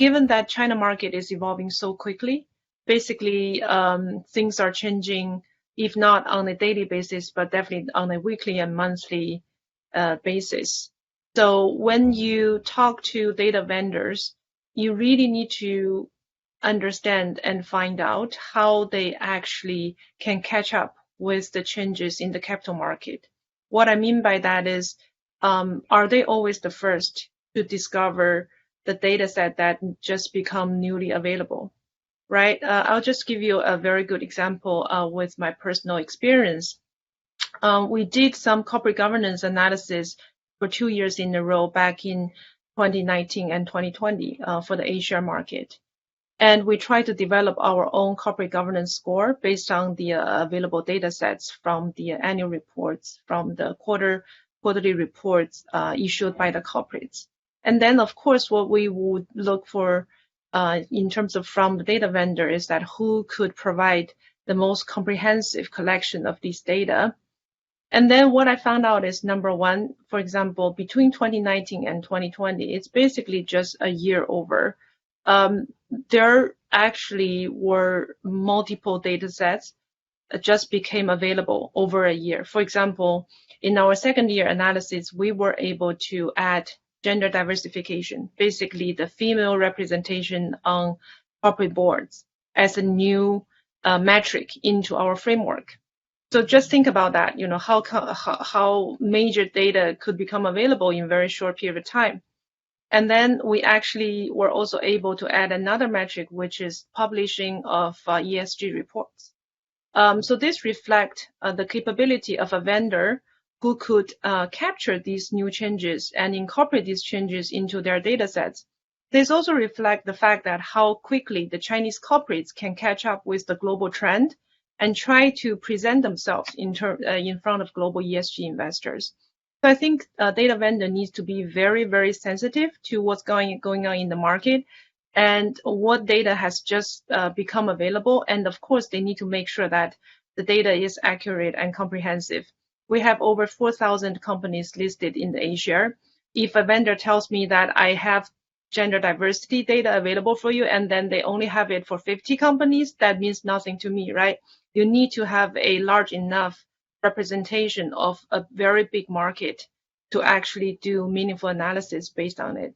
given that China market is evolving so quickly, basically things are changing, if not on a daily basis, but definitely on a weekly and monthly basis. So when you talk to data vendors, you really need to understand and find out how they actually can catch up with the changes in the capital market. What I mean by that is, are they always the first to discover the data set that just become newly available, right? I'll just give you a very good example with my personal experience. We did some corporate governance analysis for 2 years in a row back in 2019 and 2020 for the Asia market. And we try to develop our own corporate governance score based on the available data sets from the annual reports, from the quarterly reports issued by the corporates. And then, of course, what we would look for in terms of from the data vendor is that who could provide the most comprehensive collection of these data. And then what I found out is, number one, for example, between 2019 and 2020, it's basically just a year over. There actually were multiple data sets that just became available over a year. For example, in our second year analysis, we were able to add gender diversification, basically the female representation on corporate boards, as a new metric into our framework. So just think about that, you know, how major data could become available in a very short period of time. And then we actually were also able to add another metric, which is publishing of ESG reports. So this reflects the capability of a vendor who could capture these new changes and incorporate these changes into their data sets. This also reflects the fact that how quickly the Chinese corporates can catch up with the global trend and try to present themselves in front of global ESG investors. So I think data vendor needs to be very, very sensitive to what's going on in the market and what data has just become available. And of course, they need to make sure that the data is accurate and comprehensive. We have over 4,000 companies listed in Asia. If a vendor tells me that I have gender diversity data available for you, and then they only have it for 50 companies, that means nothing to me, right? You need to have a large enough representation of a very big market to actually do meaningful analysis based on it.